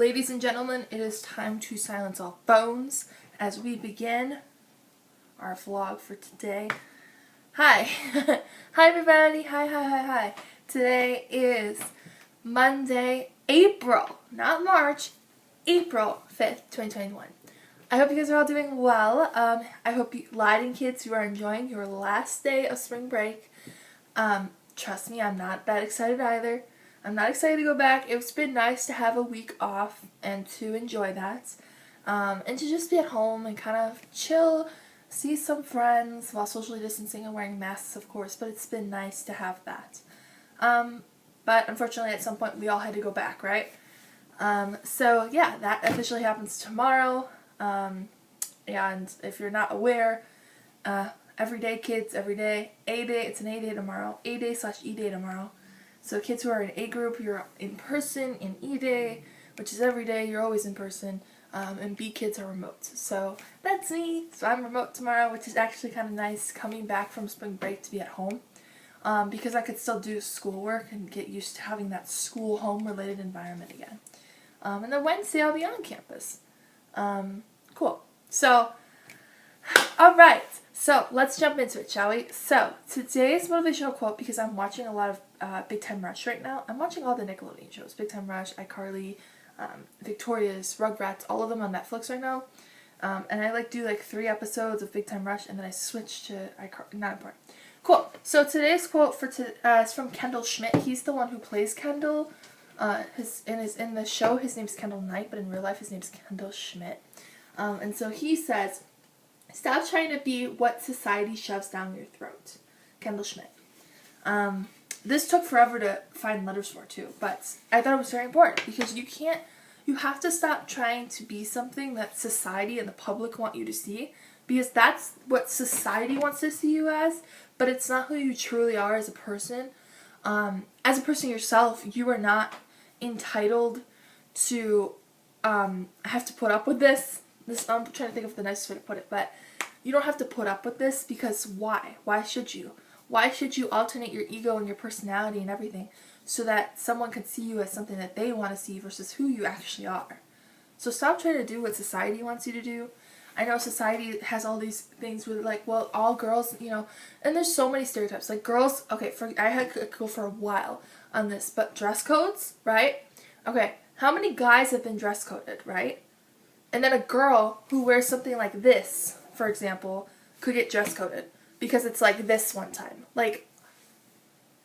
Ladies and gentlemen, it is time to silence all phones as we begin our vlog for today. Hi. Hi everybody. Hi. Today is Monday, April, not March, April 5th, 2021. I hope you guys are all doing well. I hope you Leiden kids, you are enjoying your last day of spring break. Trust me, I'm not that excited either. I'm not excited to go back. It's been nice to have a week off and to enjoy that. And to just be at home and kind of chill, see some friends while socially distancing and wearing masks, of course, but it's been nice to have that. But unfortunately, at some point, we all had to go back, right? So yeah, that officially happens tomorrow. And if you're not aware, every day, kids, every day, A day, it's an A day tomorrow, A day/E day tomorrow. So kids who are in A group, you're in person. In E day, which is every day, you're always in person. And B kids are remote. So that's me. So I'm remote tomorrow, which is actually kind of nice coming back from spring break to be at home. Because I could still do schoolwork and get used to having that school home related environment again. And then Wednesday I'll be on campus. Cool. So, alright. So let's jump into it, shall we? So today's motivational quote, because I'm watching a lot of Big Time Rush right now. I'm watching all the Nickelodeon shows. Big Time Rush, iCarly, Victorious, Rugrats, all of them on Netflix right now. And I do 3 episodes of Big Time Rush and then I switch to iCarly. Not important. Cool. So today's quote is from Kendall Schmidt. He's the one who plays Kendall. In the show his name's Kendall Knight, but in real life his name's Kendall Schmidt. And so he says, "Stop trying to be what society shoves down your throat." Kendall Schmidt. This took forever to find letters for too, but I thought it was very important because you have to stop trying to be something that society and the public want you to see, because that's what society wants to see you as, but it's not who you truly are as a person. As a person yourself, you are not entitled to have to put up with this. I'm trying to think of the nicest way to put it, but you don't have to put up with this, because why? Why should you? Why should you alternate your ego and your personality and everything so that someone can see you as something that they want to see versus who you actually are? So stop trying to do what society wants you to do. I know society has all these things with well, all girls, and there's so many stereotypes. Girls, okay, I had to go for a while on this, but dress codes, right? Okay, how many guys have been dress coded, right? And then a girl who wears something like this, for example, could get dress coded because it's like this one time.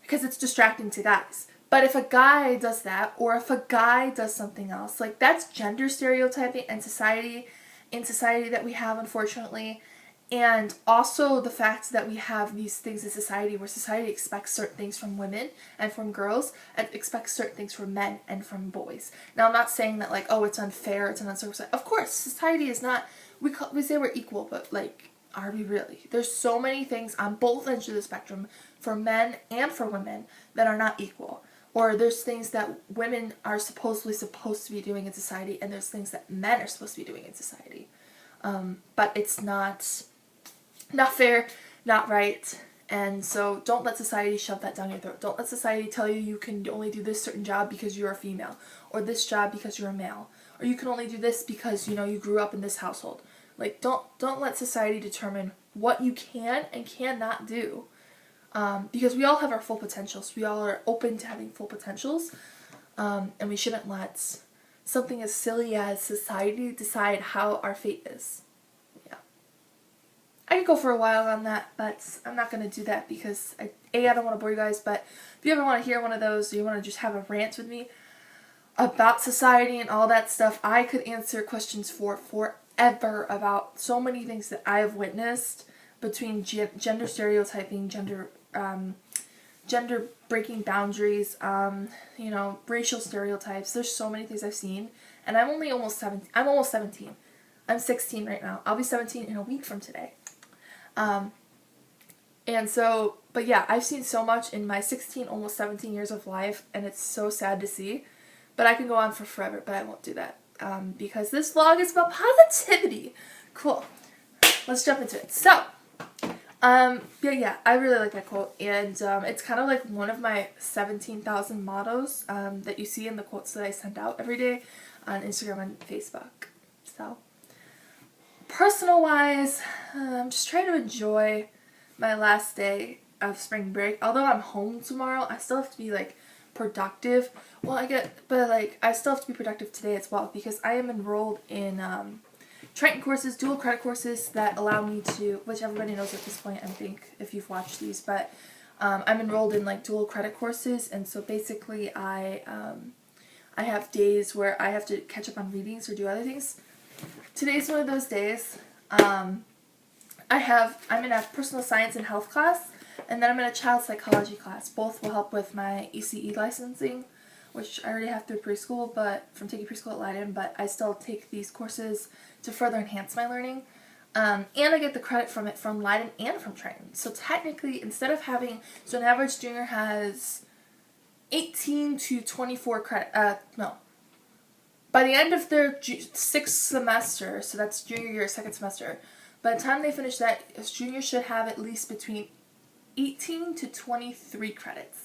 Because it's distracting to guys. But if a guy does that, or if a guy does something else, that's gender stereotyping and society that we have, unfortunately. And also the fact that we have these things in society where society expects certain things from women and from girls and expects certain things from men and from boys. Now, I'm not saying that oh, it's unfair, it's an uncircumcised. Of course, society is not, we say we're equal, but are we really? There's so many things on both ends of the spectrum for men and for women that are not equal. Or there's things that women are supposed to be doing in society, and there's things that men are supposed to be doing in society. But it's not fair, not right, and so don't let society shove that down your throat. Don't let society tell you can only do this certain job because you're a female, or this job because you're a male, or you can only do this because you grew up in this household. Don't let society determine what you can and cannot do, because we all have our full potentials. We all are open to having full potentials, and we shouldn't let something as silly as society decide how our fate is. I could go for a while on that, but I'm not going to do that because I don't want to bore you guys, but if you ever want to hear one of those, or you want to just have a rant with me about society and all that stuff, I could answer questions for forever about so many things that I have witnessed between gender stereotyping, gender breaking boundaries, racial stereotypes. There's so many things I've seen, and I'm almost 17. I'm 16 right now. I'll be 17 in a week from today. But yeah, I've seen so much in my 16, almost 17 years of life, and it's so sad to see. But I can go on for forever, but I won't do that, because this vlog is about positivity. Cool. Let's jump into it. So, yeah, I really like that quote, and it's kind of one of my 17,000 mottos that you see in the quotes that I send out every day. on Instagram and Facebook. So, personal wise, I'm just trying to enjoy my last day of spring break. Although I'm home tomorrow, I still have to be like productive. Well, I still have to be productive today as well because I am enrolled in Triton courses, dual credit courses that allow me to, which everybody knows at this point, I think, if you've watched these, but I'm enrolled in like dual credit courses, and so basically I have days where I have to catch up on readings or do other things. Today's one of those days. I'm in a personal science and health class, and then I'm in a child psychology class. Both will help with my ECE licensing, which I already have through preschool, but from taking preschool at Leiden, but I still take these courses to further enhance my learning. And I get the credit from it from Leiden and from Triton. So technically, instead of having, so an average junior has 18 to 24 credit, by the end of their sixth semester, so that's junior year, second semester, by the time they finish that, a junior should have at least between 18 to 23 credits.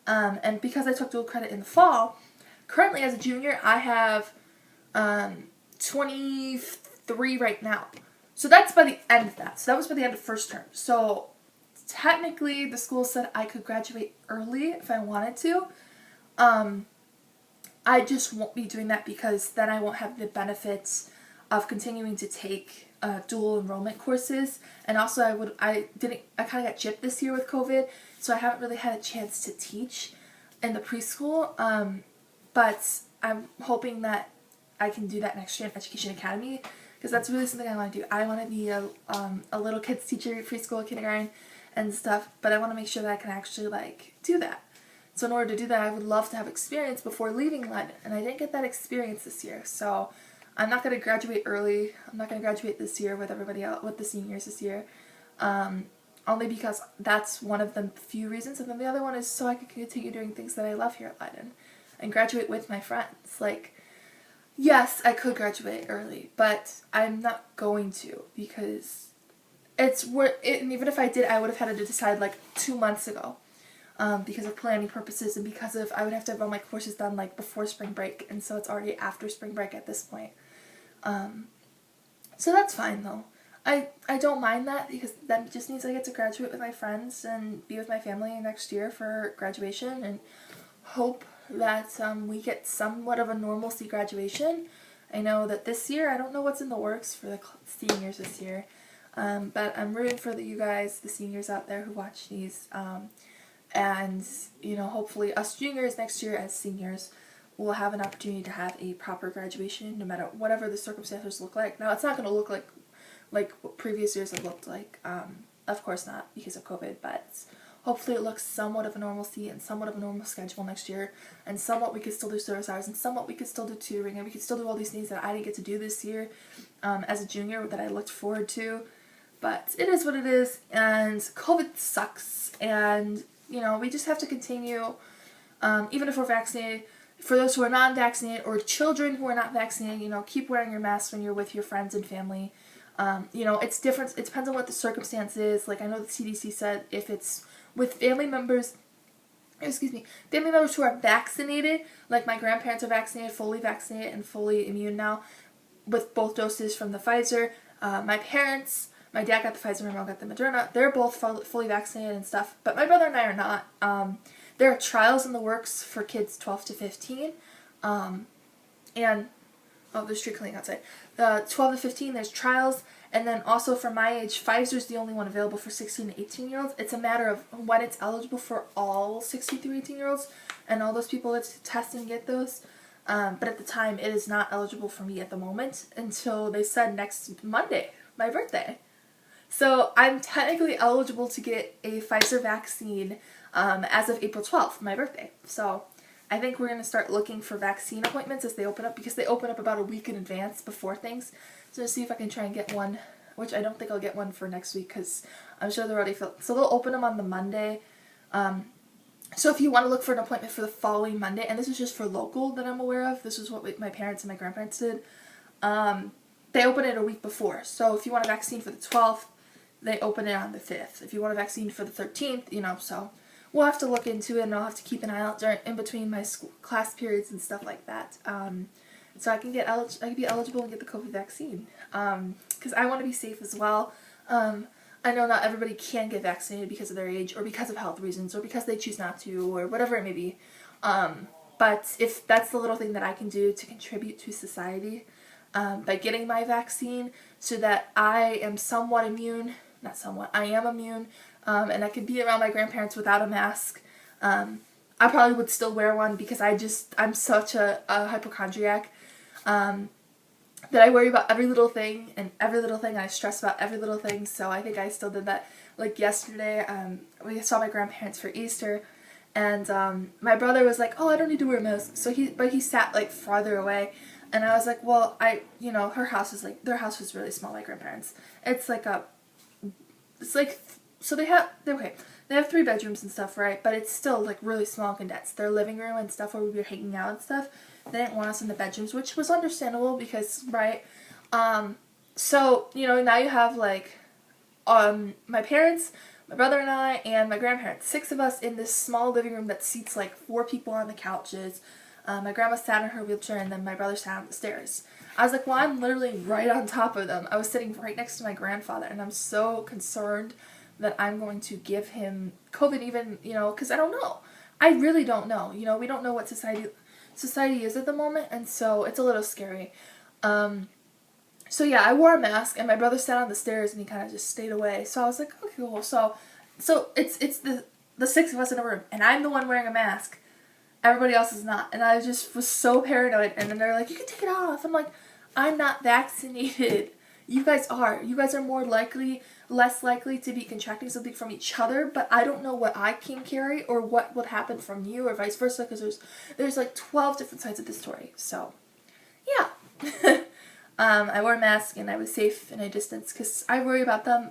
And because I took dual credit in the fall, currently as a junior, I have 23 right now. So that's by the end of that. So that was by the end of first term. So technically, the school said I could graduate early if I wanted to. I just won't be doing that because then I won't have the benefits of continuing to take dual enrollment courses. And also I kind of got gypped this year with COVID, so I haven't really had a chance to teach in the preschool. But I'm hoping that I can do that next year in Education Academy, because that's really something I want to do. I want to be a little kids teacher, preschool, kindergarten, and stuff, but I want to make sure that I can actually like do that. So in order to do that, I would love to have experience before leaving Leiden, and I didn't get that experience this year. So I'm not going to graduate early. I'm not going to graduate this year with everybody else, with the seniors this year, only because that's one of the few reasons. And then the other one is so I can continue doing things that I love here at Leiden and graduate with my friends. Like, yes, I could graduate early, but I'm not going to because it's worth it. And even if I did, I would have had to decide like 2 months ago. Because of planning purposes and because of I would have to have all my courses done like before spring break, and so it's already after spring break at this point. So that's fine though. I don't mind that because that just means I get to graduate with my friends and be with my family next year for graduation, and hope that we get somewhat of a normalcy graduation. I know that this year, I don't know what's in the works for the seniors this year, but I'm rooting for you guys, the seniors out there who watch these. And, hopefully us juniors next year as seniors will have an opportunity to have a proper graduation no matter whatever the circumstances look like. Now, it's not going to look like what previous years have looked like. Of course not because of COVID, but hopefully it looks somewhat of a normalcy and somewhat of a normal schedule next year, and somewhat we could still do service hours, and somewhat we could still do tutoring, and we could still do all these things that I didn't get to do this year as a junior that I looked forward to. But it is what it is, and COVID sucks, and we just have to continue, even if we're vaccinated. For those who are non-vaccinated or children who are not vaccinated, keep wearing your mask when you're with your friends and family. It's different. It depends on what the circumstance is. Like, I know the CDC said if it's with family members who are vaccinated, like my grandparents are vaccinated and fully immune now with both doses from the Pfizer. My dad got the Pfizer, my mom got the Moderna. They're both fully vaccinated and stuff, but my brother and I are not. There are trials in the works for kids 12 to 15, there's street cleaning outside. 12 to 15, there's trials, and then also for my age, Pfizer's the only one available for 16 to 18-year-olds. It's a matter of when it's eligible for all 16 through 18-year-olds, and all those people that test and get those. But at the time, it is not eligible for me at the moment until they said next Monday, my birthday. So I'm technically eligible to get a Pfizer vaccine as of April 12th, my birthday. So I think we're going to start looking for vaccine appointments as they open up, because they open up about a week in advance before things. So to see if I can try and get one, which I don't think I'll get one for next week because I'm sure they're already filled. So they'll open them on the Monday. So if you want to look for an appointment for the following Monday, and this is just for local that I'm aware of, this is what my parents and my grandparents did, they open it a week before. So if you want a vaccine for the 12th, they open it on the 5th. If you want a vaccine for the 13th, so we'll have to look into it, and I'll have to keep an eye out in between my school class periods and stuff like that. so I can be eligible and get the COVID vaccine. Because I want to be safe as well. I know not everybody can get vaccinated because of their age or because of health reasons or because they choose not to or whatever it may be. But if that's the little thing that I can do to contribute to society by getting my vaccine so that I am somewhat immune, not somewhat, I am immune, and I can be around my grandparents without a mask, I probably would still wear one because I'm such a hypochondriac that I worry about every little thing and I stress about every little thing, so I think I still did that. Like yesterday, we saw my grandparents for Easter, and my brother was like, oh, I don't need to wear a mask, so he sat like farther away, and I was like, well, their house was really small, my grandparents. So they have 3 bedrooms and stuff, right? But it's still like really small and condensed. Their living room and stuff where we were hanging out and stuff, they didn't want us in the bedrooms, which was understandable because, right? So, now you have like my parents, my brother and I, and my grandparents. 6 of us in this small living room that seats like 4 people on the couches. My grandma sat in her wheelchair and then my brother sat on the stairs. I was like, well, I'm literally right on top of them. I was sitting right next to my grandfather, and I'm so concerned that I'm going to give him COVID even, because I don't know. I really don't know. We don't know what society is at the moment, and so it's a little scary. So yeah, I wore a mask, and my brother sat on the stairs, and he kind of just stayed away. So I was like, okay, cool. So it's the 6 of us in a room, and I'm the one wearing a mask. Everybody else is not, and I just was so paranoid. And then they're like, you can take it off. I'm like, I'm not vaccinated. You guys are. You guys are less likely to be contracting something from each other, but I don't know what I can carry or what would happen from you or vice versa, because there's like 12 different sides of the story. So, yeah. I wore a mask and I was safe and I distanced because I worry about them.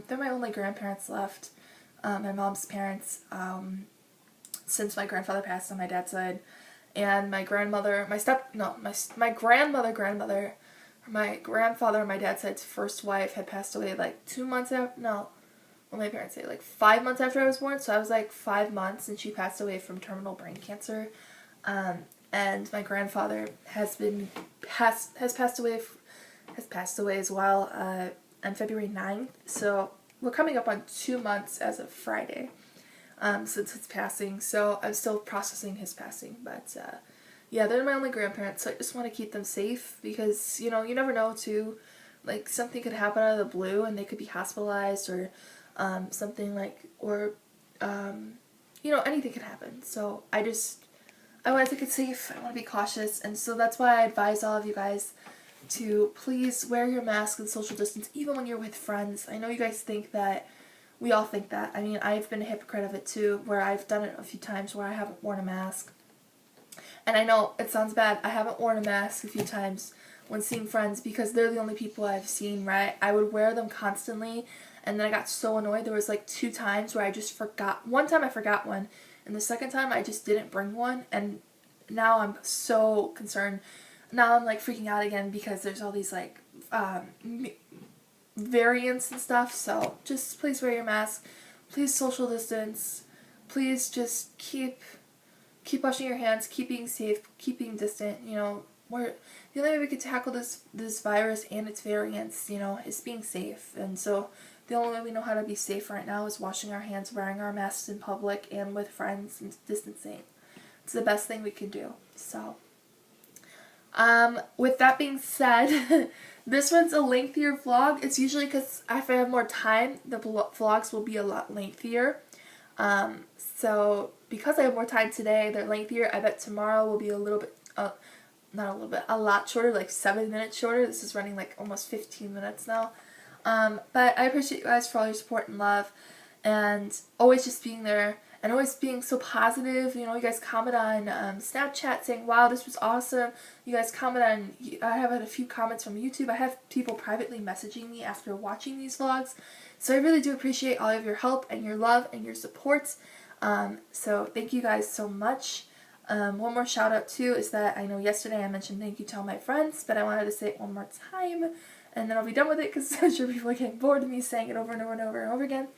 They're my only grandparents left, my mom's parents, since my grandfather passed on my dad's side, and my grandmother, my grandmother, my grandfather on my dad's side's first wife had passed away like 2 months after, my parents say like 5 months after I was born, so I was like 5 months, and she passed away from terminal brain cancer. And my grandfather has passed away as well on February 9th, so we're coming up on 2 months as of Friday since his passing, so I'm still processing his passing, but yeah, they're my only grandparents, so I just want to keep them safe because, you never know, too. Like, something could happen out of the blue and they could be hospitalized or something like, or, anything could happen. So I want to take it safe. I want to be cautious. And so that's why I advise all of you guys to please wear your mask and social distance even when you're with friends. I know you guys think that. We all think that. I mean, I've been a hypocrite of it too, where I've done it a few times where I haven't worn a mask. And I know it sounds bad. I haven't worn a mask a few times when seeing friends because they're the only people I've seen, right? I would wear them constantly, and then I got so annoyed. There was like 2 times where I just forgot. One time I forgot one, and the second time I just didn't bring one, and now I'm so concerned. Now I'm like freaking out again because there's all these like variants and stuff. So just please wear your mask. Please social distance. Please just keep washing your hands, keep being safe, keep being distant. The only way we could tackle this virus and its variants, is being safe. And so the only way we know how to be safe right now is washing our hands, wearing our masks in public and with friends, and distancing. It's the best thing we can do. So, with that being said, this one's a lengthier vlog. It's usually because if I have more time, the vlogs will be a lot lengthier. So because I have more time today, they're lengthier. I bet tomorrow will be a little bit, a lot shorter, like 7 minutes shorter. This is running like almost 15 minutes now. But I appreciate you guys for all your support and love, and always just being there, and always being so positive. You guys comment on Snapchat saying, wow, this was awesome. You guys comment on, I have had a few comments from YouTube. I have people privately messaging me after watching these vlogs. So I really do appreciate all of your help and your love and your support. So thank you guys so much. One more shout out too is that I know yesterday I mentioned thank you to all my friends, but I wanted to say it one more time, and then I'll be done with it because I'm sure people are getting bored of me saying it over and over and over and over again.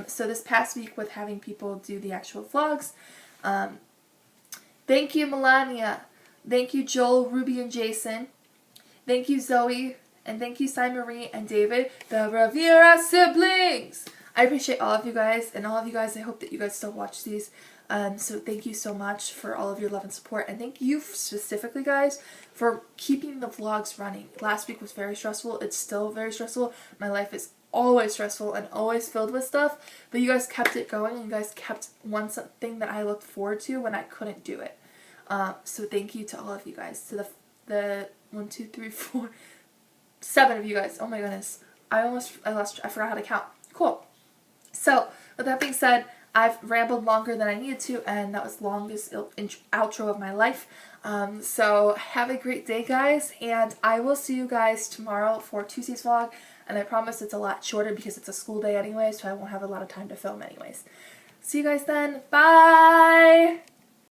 So this past week with having people do the actual vlogs, thank you Melania, Thank you, Joel, Ruby, and Jason. Thank you, Zoe. And thank you, Cy Marie and David, the Rivera siblings. I appreciate all of you guys, and all of you guys, I hope that you guys still watch these. So thank you so much for all of your love and support. And thank you specifically, guys, for keeping the vlogs running. Last week was very stressful. It's still very stressful. My life is always stressful and always filled with stuff. But you guys kept it going, and you guys kept one thing that I looked forward to when I couldn't do it. So thank you to all of you guys. To the 1, 2, 3, 4, 7 of you guys. Oh my goodness. I forgot how to count. Cool. So, with that being said, I've rambled longer than I needed to, and that was the longest outro of my life. So, have a great day, guys, and I will see you guys tomorrow for Tuesday's vlog, and I promise it's a lot shorter because it's a school day anyway, so I won't have a lot of time to film anyways. See you guys then. Bye!